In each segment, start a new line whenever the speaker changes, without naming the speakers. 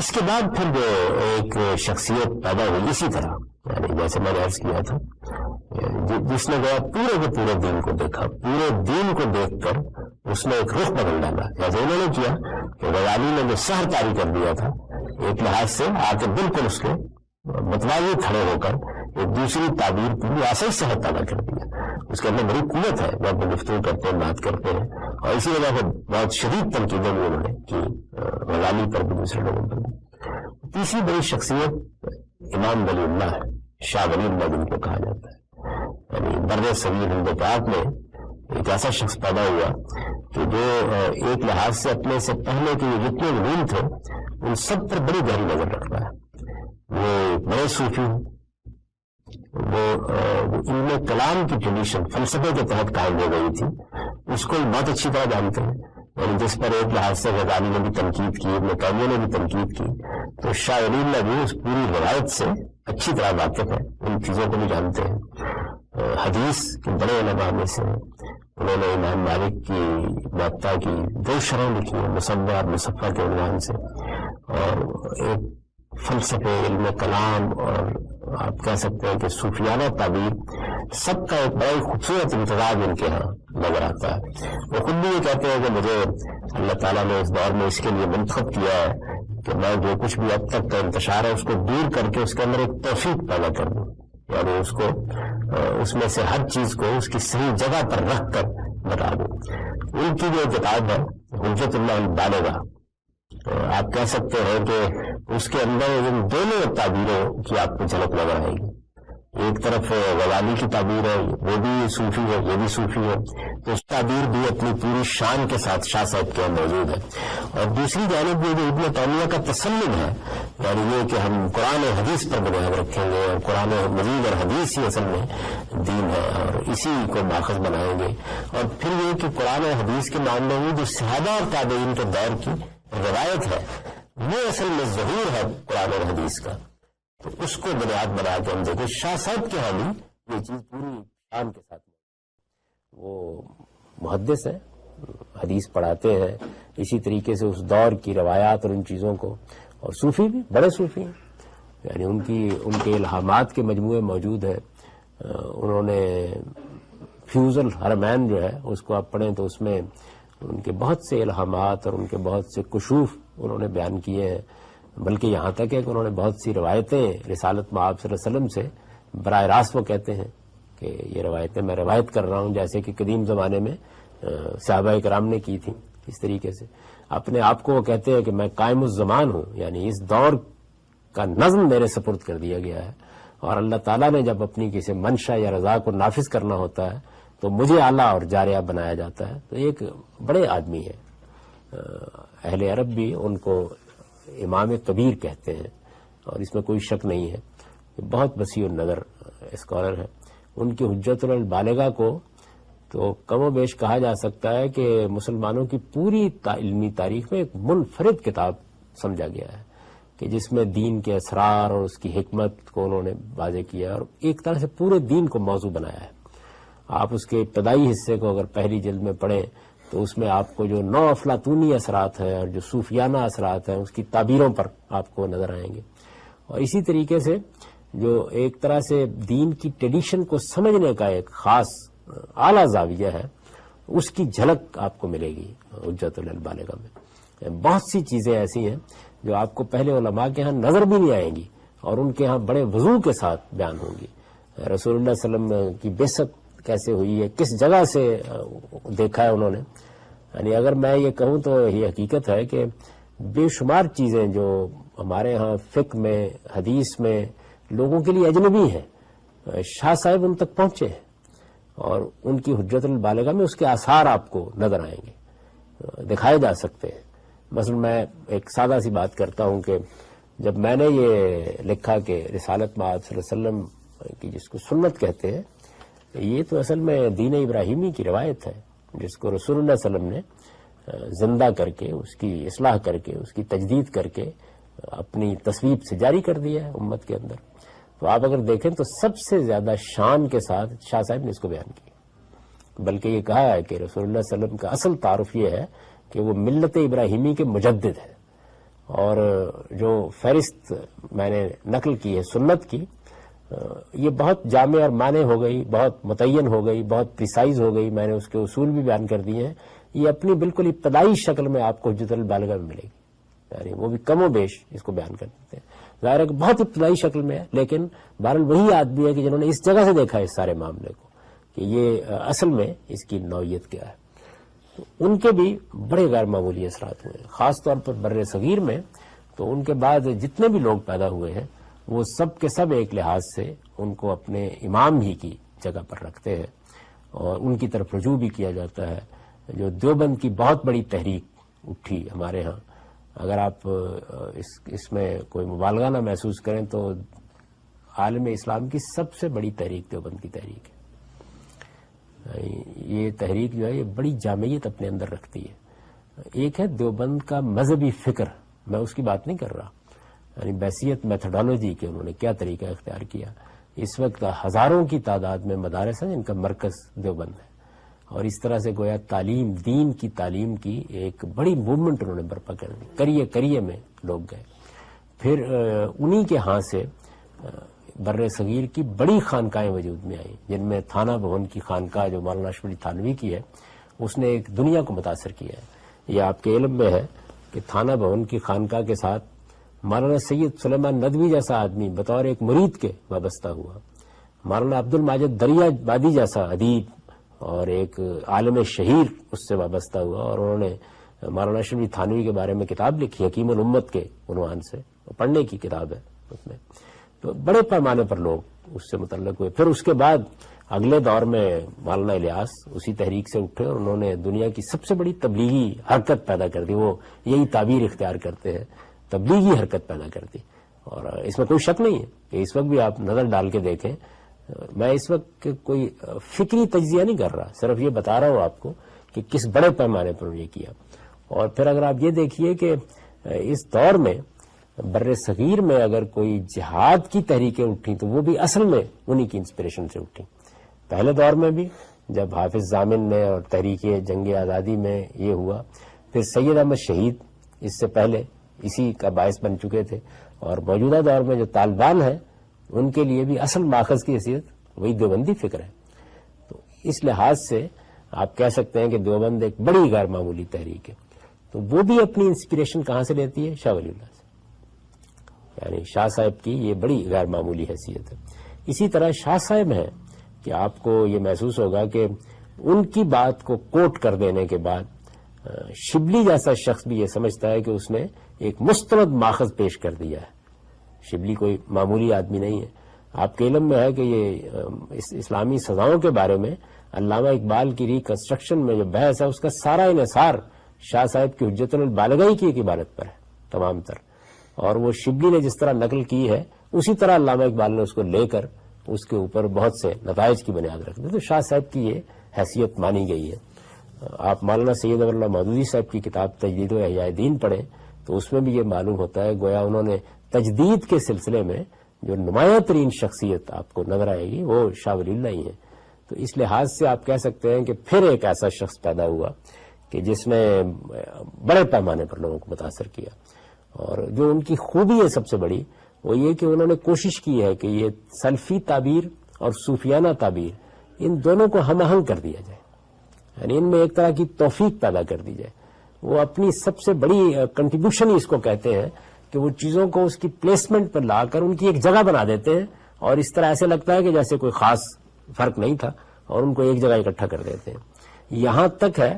اس کے بعد پھر جو ایک شخصیت پیدا ہوئی اسی طرح، یعنی جیسے میں نے عرض کیا تھا، جس نے گیا پورے کے پورے دین کو دیکھا، پورے دین کو دیکھ کر اس نے ایک رخ بدل ڈالا، جیسے انہوں نے کیا کہ غزالی نے جو سحر طاری کر دیا تھا، ایک لحاظ سے آ کے بالکل اس کے متوازی کھڑے ہو کر ایک دوسری تعبیر پوری آسان صحت پیدا کر دیا۔ اس کے اندر بڑی قوت ہے جب وہ گفتگو کرتے ہیں، بات کرتے ہیں، اور اسی وجہ سے بہت شدید تنقیدیں بھی انہوں نے کی غزالی پر بھی، دوسرے لوگوں پر بھی۔ تیسری بڑی شخصیت امام ولی اللہ ہے، شاہ ولی اللہ جن کو کہا جاتا ہے، یعنی بر صغیر ہند پاک میں ایک ایسا شخص پیدا ہوا کہ جو ایک لحاظ سے اپنے سے پہلے کے جتنے علوم تھے ان سب پر بڑی گہری نظر رکھتا ہے۔ وہ بڑے صوفی ہیں، وہ علم کلام کی ٹریڈیشن فلسفے کے تحت قائم ہو گئی تھی، اس کو بہت اچھی طرح جانتے ہیں، یعنی جس پر ایک لحاظ سے غزالی نے بھی تنقید کی، ابن تیمیہ نے بھی تنقید کی، تو شاہ ولی اللہ بھی اس پوری روایت سے اچھی طرح واقف ہے، ان چیزوں کو بھی جانتے ہیں۔ حدیث کے بڑے علماء میں سے انہوں نے امام مالک کی موطا کی 2 شرح لکھی ہیں، مصنف اور مصفہ کے عنوان سے، اور ایک فلسفے، علم کلام اور آپ کہہ سکتے ہیں کہ صوفیانہ تعبیر، سب کا ایک بڑا ہی خوبصورت امتزاج ان کے ہاں نظر آتا ہے۔ وہ خود بھی یہ کہتے ہیں کہ مجھے اللہ تعالیٰ نے اس دور میں اس کے لیے منتخب کیا ہے کہ میں جو کچھ بھی اب تک کا انتشار ہے اس کو دور کر کے اس کے اندر ایک توفیق پیدا کر دوں، یعنی اس کو اس میں سے ہر چیز کو اس کی صحیح جگہ پر رکھ کر بتا دوں۔ ان کی جو کتاب ہے حجت اللہ البالغہ، آپ کہہ سکتے ہیں کہ اس کے اندر ان دونوں تعبیروں کی آپ کو جھلک نظر آئے گی۔ ایک طرف غزالی کی تعبیر ہے، وہ بھی صوفی ہے، یہ بھی صوفی ہے، تو اس تعبیر بھی اپنی پوری شان کے ساتھ شاہ صاحب کے موجود ہے۔ اور دوسری جانب یہ جو ابن تیمیہ کا تسلم ہے، یعنی یہ کہ ہم قرآن و حدیث پر بنیاد رکھیں گے اور قرآن مجید اور حدیث ہی اصل میں دین ہے اور اسی کو ماخذ بنائیں گے، اور پھر یہ کہ قرآن و حدیث کے معاملے میں جو صحابہ اور تابعین کے دور کی روایت ہے وہ اصل میں ظہور ہے قرآن اور حدیث کا، تو اس کو بنیاد بنا کے ہم دیکھیں شاہ صاحب کے ہاں بھی یہ چیز پوری شان کے ساتھ، وہ محدث ہے، حدیث پڑھاتے ہیں، اسی طریقے سے اس دور کی روایات اور ان چیزوں کو، اور صوفی بھی بڑے صوفی ہیں، یعنی ان کے الہامات کے مجموعے موجود ہیں۔ انہوں نے فیوز الحرمین جو ہے اس کو آپ پڑھیں تو اس میں ان کے بہت سے الہامات اور ان کے بہت سے کشوف انہوں نے بیان کیے ہیں، بلکہ یہاں تک ہے کہ انہوں نے بہت سی روایتیں رسالت مآب صلی اللہ علیہ وسلم سے براہ راست وہ کہتے ہیں کہ یہ روایتیں میں روایت کر رہا ہوں، جیسے کہ قدیم زمانے میں صحابہ کرام نے کی تھیں۔ اس طریقے سے اپنے آپ کو وہ کہتے ہیں کہ میں قائم الزمان ہوں، یعنی اس دور کا نظم میرے سپرد کر دیا گیا ہے، اور اللہ تعالیٰ نے جب اپنی کسی منشا یا رضا کو نافذ کرنا ہوتا ہے تو مجھے اعلیٰ اور جاریہ بنایا جاتا ہے۔ تو ایک بڑے آدمی ہے، اہل عرب بھی ان کو امام کبیر کہتے ہیں، اور اس میں کوئی شک نہیں ہے کہ بہت وسیع النظر اسکالر ہے۔ ان کی حجت البالغہ کو تو کم و بیش کہا جا سکتا ہے کہ مسلمانوں کی پوری علمی تاریخ میں ایک منفرد کتاب سمجھا گیا ہے، کہ جس میں دین کے اسرار اور اس کی حکمت کو انہوں نے واضح کیا اور ایک طرح سے پورے دین کو موضوع بنایا ہے۔ آپ اس کے ابتدائی حصے کو اگر پہلی جلد میں پڑھیں تو اس میں آپ کو جو نو افلاطونی اثرات ہیں اور جو صوفیانہ اثرات ہیں اس کی تعبیروں پر آپ کو نظر آئیں گے، اور اسی طریقے سے جو ایک طرح سے دین کی ٹریڈیشن کو سمجھنے کا ایک خاص اعلیٰ زاویہ ہے، اس کی جھلک آپ کو ملے گی حجت البالغہ میں۔ بہت سی چیزیں ایسی ہیں جو آپ کو پہلے علماء کے ہاں نظر بھی نہیں آئیں گی اور ان کے ہاں بڑے وضوح کے ساتھ بیان ہوں گی۔ رسول اللہ صلی اللہ علیہ وسلم کی بعثت کیسے ہوئی ہے، کس جگہ سے دیکھا ہے انہوں نے، یعنی اگر میں یہ کہوں تو یہ حقیقت ہے کہ بے شمار چیزیں جو ہمارے ہاں فقہ میں حدیث میں لوگوں کے لیے اجنبی ہیں، شاہ صاحب ان تک پہنچے ہیں، اور ان کی حجت البالغہ میں اس کے آثار آپ کو نظر آئیں گے، دکھائے جا سکتے ہیں۔ مثلا میں ایک سادہ سی بات کرتا ہوں کہ جب میں نے یہ لکھا کہ رسالت مآب صلی اللہ علیہ وسلم کی جس کو سنت کہتے ہیں، یہ تو اصل میں دین ابراہیمی کی روایت ہے جس کو رسول اللہ صلی اللہ علیہ وسلم نے زندہ کر کے اس کی اصلاح کر کے اس کی تجدید کر کے اپنی تصویب سے جاری کر دیا ہے امت کے اندر۔ تو آپ اگر دیکھیں تو سب سے زیادہ شان کے ساتھ شاہ صاحب نے اس کو بیان کیا، بلکہ یہ کہا ہے کہ رسول اللہ صلی اللہ علیہ وسلم کا اصل تعارف یہ ہے کہ وہ ملت ابراہیمی کے مجدد ہے، اور جو فہرست میں نے نقل کی ہے سنت کی، یہ بہت جامع اور معنی ہو گئی، بہت متعین ہو گئی، بہت پریسائز ہو گئی، میں نے اس کے اصول بھی بیان کر دیے ہیں. یہ اپنی بالکل ابتدائی شکل میں آپ کو حجت البالغہ میں ملے گی، یعنی وہ بھی کم و بیش اس کو بیان کر دیتے ہیں. ظاہر ہے کہ بہت ابتدائی شکل میں ہے، لیکن بہرحال وہی آدمی ہے کہ جنہوں نے اس جگہ سے دیکھا ہے اس سارے معاملے کو کہ یہ اصل میں اس کی نوعیت کیا ہے. تو ان کے بھی بڑے غیر معمولی اثرات ہوئے، خاص طور پر بر صغیر میں. تو ان کے بعد جتنے بھی لوگ پیدا ہوئے ہیں وہ سب کے سب ایک لحاظ سے ان کو اپنے امام ہی کی جگہ پر رکھتے ہیں اور ان کی طرف رجوع بھی کیا جاتا ہے. جو دیوبند کی بہت بڑی تحریک اٹھی ہمارے ہاں، اگر آپ اس میں کوئی مبالغہ نہ محسوس کریں تو عالم اسلام کی سب سے بڑی تحریک دیوبند کی تحریک ہے. یہ تحریک جو ہے یہ بڑی جامعیت اپنے اندر رکھتی ہے. ایک ہے دیوبند کا مذہبی فکر، میں اس کی بات نہیں کر رہا، یعنی بیسیت میتھڈالوجی کے انہوں نے کیا طریقہ اختیار کیا. اس وقت ہزاروں کی تعداد میں مدارس ہیں جن کا مرکز دیوبند ہے، اور اس طرح سے گویا تعلیم، دین کی تعلیم کی ایک بڑی موومنٹ انہوں نے برپا کر دی. کریے کریے میں لوگ گئے. پھر انہی کے ہاں سے بر صغیر کی بڑی خانقاہیں وجود میں آئیں، جن میں تھانہ بھون کی خانقاہ جو مولانا اشرف علی تھانوی کی ہے، اس نے ایک دنیا کو متاثر کیا ہے. یہ آپ کے علم میں ہے کہ تھانہ بھون کی خانقاہ کے ساتھ مولانا سید سلیمان ندوی جیسا آدمی بطور ایک مرید کے وابستہ ہوا. مولانا عبد الماجد دریا بادی جیسا ادیب اور ایک عالم شہیر اس سے وابستہ ہوا، اور انہوں نے مولانا اشرف علی تھانوی کے بارے میں کتاب لکھی حکیم الامت کے عنوان سے، پڑھنے کی کتاب ہے اس میں. تو بڑے پیمانے پر لوگ اس سے متعلق ہوئے. پھر اس کے بعد اگلے دور میں مولانا الیاس اسی تحریک سے اٹھے اور انہوں نے دنیا کی سب سے بڑی تبلیغی حرکت پیدا کر دی. وہ یہی تعبیر اختیار کرتے ہیں، تبلیغی حرکت پیدا کر دی. اور اس میں کوئی شک نہیں ہے کہ اس وقت بھی آپ نظر ڈال کے دیکھیں، میں اس وقت کوئی فکری تجزیہ نہیں کر رہا، صرف یہ بتا رہا ہوں آپ کو کہ کس بڑے پیمانے پر یہ کیا. اور پھر اگر آپ یہ دیکھیے کہ اس دور میں بر صغیر میں اگر کوئی جہاد کی تحریکیں اٹھیں تو وہ بھی اصل میں انہی کی انسپریشن سے اٹھیں. پہلے دور میں بھی جب حافظ ضامن نے اور تحریک جنگ آزادی میں یہ ہوا، پھر سید احمد شہید اس سے پہلے اسی کا باعث بن چکے تھے، اور موجودہ دور میں جو طالبان ہیں ان کے لیے بھی اصل ماخذ کی حیثیت وہی دیوبندی فکر ہے. تو اس لحاظ سے آپ کہہ سکتے ہیں کہ دیوبند ایک بڑی غیر معمولی تحریک ہے. تو وہ بھی اپنی انسپریشن کہاں سے لیتی ہے؟ شاہ ولی اللہ سے، یعنی شاہ صاحب کی یہ بڑی غیر معمولی حیثیت ہے. اسی طرح شاہ صاحب ہیں کہ آپ کو یہ محسوس ہوگا کہ ان کی بات کو کوٹ کر دینے کے بعد شبلی جیسا شخص بھی یہ سمجھتا ہے کہ اس نے ایک مستند ماخذ پیش کر دیا ہے. شبلی کوئی معمولی آدمی نہیں ہے. آپ کے علم میں ہے کہ یہ اسلامی سزاؤں کے بارے میں علامہ اقبال کی ریکنسٹرکشن میں جو بحث ہے اس کا سارا انحصار شاہ صاحب کی حجت البالغہ کی ایک عبارت پر ہے تمام تر، اور وہ شبلی نے جس طرح نقل کی ہے اسی طرح علامہ اقبال نے اس کو لے کر اس کے اوپر بہت سے نتائج کی بنیاد رکھ دی. تو شاہ صاحب کی یہ حیثیت مانی گئی ہے. آپ مولانا سید اللہ مودودی صاحب کی کتاب تجدید و احیاء دین پڑھیں تو اس میں بھی یہ معلوم ہوتا ہے گویا انہوں نے تجدید کے سلسلے میں جو نمایاں ترین شخصیت آپ کو نظر آئے گی وہ شاہ ولی اللہ ہی ہے. تو اس لحاظ سے آپ کہہ سکتے ہیں کہ پھر ایک ایسا شخص پیدا ہوا کہ جس نے بڑے پیمانے پر لوگوں کو متاثر کیا. اور جو ان کی خوبی ہے سب سے بڑی وہ یہ کہ انہوں نے کوشش کی ہے کہ یہ سلفی تعبیر اور صوفیانہ تعبیر ان دونوں کو ہم آہنگ کر دیا جائے، یعنی ان میں ایک طرح کی توفیق پیدا کر دی جائے. وہ اپنی سب سے بڑی کنٹریبیوشن اس کو کہتے ہیں کہ وہ چیزوں کو اس کی پلیسمنٹ پر لا کر ان کی ایک جگہ بنا دیتے ہیں، اور اس طرح ایسے لگتا ہے کہ جیسے کوئی خاص فرق نہیں تھا، اور ان کو ایک جگہ اکٹھا کر دیتے ہیں. یہاں تک ہے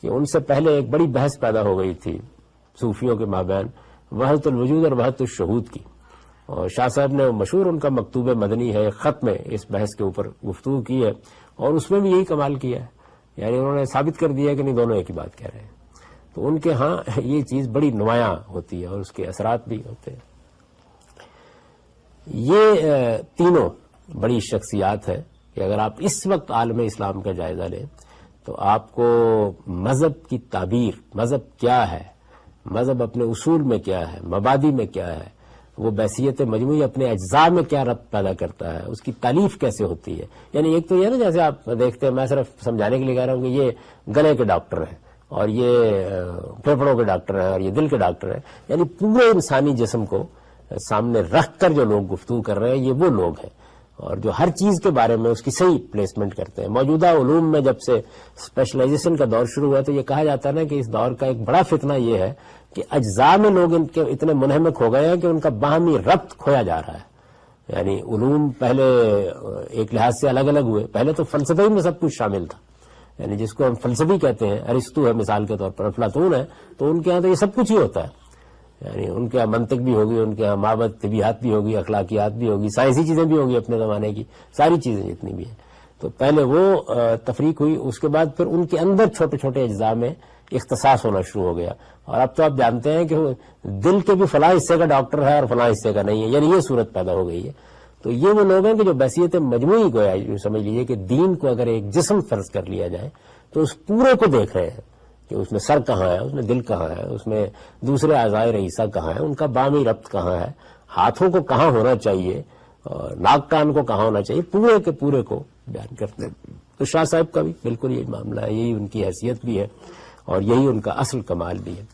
کہ ان سے پہلے ایک بڑی بحث پیدا ہو گئی تھی صوفیوں کے مابین وحدت الوجود اور وحدت الشہود کی، اور شاہ صاحب نے مشہور ان کا مکتوب مدنی ہے، خط میں اس بحث کے اوپر گفتگو کی ہے، اور اس میں بھی یہی کمال کیا ہے، یعنی انہوں نے ثابت کر دیا کہ نہیں دونوں ایک ہی بات کہہ رہے ہیں. تو ان کے ہاں یہ چیز بڑی نمایاں ہوتی ہے اور اس کے اثرات بھی ہوتے ہیں. یہ تینوں بڑی شخصیات ہے کہ اگر آپ اس وقت عالم اسلام کا جائزہ لیں تو آپ کو مذہب کی تعبیر، مذہب کیا ہے، مذہب اپنے اصول میں کیا ہے، مبادی میں کیا ہے، وہ بحثیت مجموعی اپنے اجزاء میں کیا ربط پیدا کرتا ہے، اس کی تالیف کیسے ہوتی ہے. یعنی ایک تو یہ نا جیسے آپ دیکھتے ہیں، میں صرف سمجھانے کے لیے کہہ رہا ہوں کہ یہ گلے کے ڈاکٹر ہیں، اور یہ پھیپھڑوں کے ڈاکٹر ہیں اور یہ دل کے ڈاکٹر ہیں. یعنی پورے انسانی جسم کو سامنے رکھ کر جو لوگ گفتگو کر رہے ہیں یہ وہ لوگ ہیں اور جو ہر چیز کے بارے میں اس کی صحیح پلیسمنٹ کرتے ہیں. موجودہ علوم میں جب سے اسپیشلائزیشن کا دور شروع ہوا تو یہ کہا جاتا ہے نا کہ اس دور کا ایک بڑا فتنہ یہ ہے کہ اجزاء میں لوگ ان کے اتنے منہمک ہو گئے ہیں کہ ان کا باہمی ربط کھویا جا رہا ہے. یعنی علوم پہلے ایک لحاظ سے الگ الگ ہوئے. پہلے تو فلسفے میں سب کچھ شامل تھا. یعنی جس کو ہم فلسفی کہتے ہیں، ارسطو ہے مثال کے طور پر، افلاطون ہے، تو ان کے ہاں تو یہ سب کچھ ہی ہوتا ہے. یعنی ان کے یہاں منطق بھی ہوگی، ان کے یہاں مابعد طبیعت بھی ہوگی، اخلاقیات بھی ہوگی، سائنسی چیزیں بھی ہوگی اپنے زمانے کی، ساری چیزیں جتنی بھی ہیں. تو پہلے وہ تفریق ہوئی، اس کے بعد پھر ان کے اندر چھوٹے چھوٹے اجزاء میں اختصاص ہونا شروع ہو گیا. اور اب تو آپ جانتے ہیں کہ دل کے بھی فلاں حصے کا ڈاکٹر ہے اور فلاں حصے کا نہیں ہے. یعنی یہ صورت پیدا ہو گئی ہے. تو یہ وہ لوگ ہیں کہ جو بحثیت مجموعی کو سمجھ لیجیے کہ دین کو اگر ایک جسم فرض کر لیا جائے تو اس پورے کو دیکھ رہے ہیں کہ اس میں سر کہاں ہے، اس میں دل کہاں ہے، اس میں دوسرے اعضائے رئیسہ کہاں ہے، ان کا باہمی ربط کہاں ہے، ہاتھوں کو کہاں ہونا چاہیے اور ناک کان کو کہاں ہونا چاہیے، پورے کے پورے کو بیان کرتے ہیں. تو شاہ صاحب کا بھی بالکل یہی معاملہ ہے، یہی ان کی حیثیت بھی ہے اور یہی ان کا اصل کمال بھی ہے.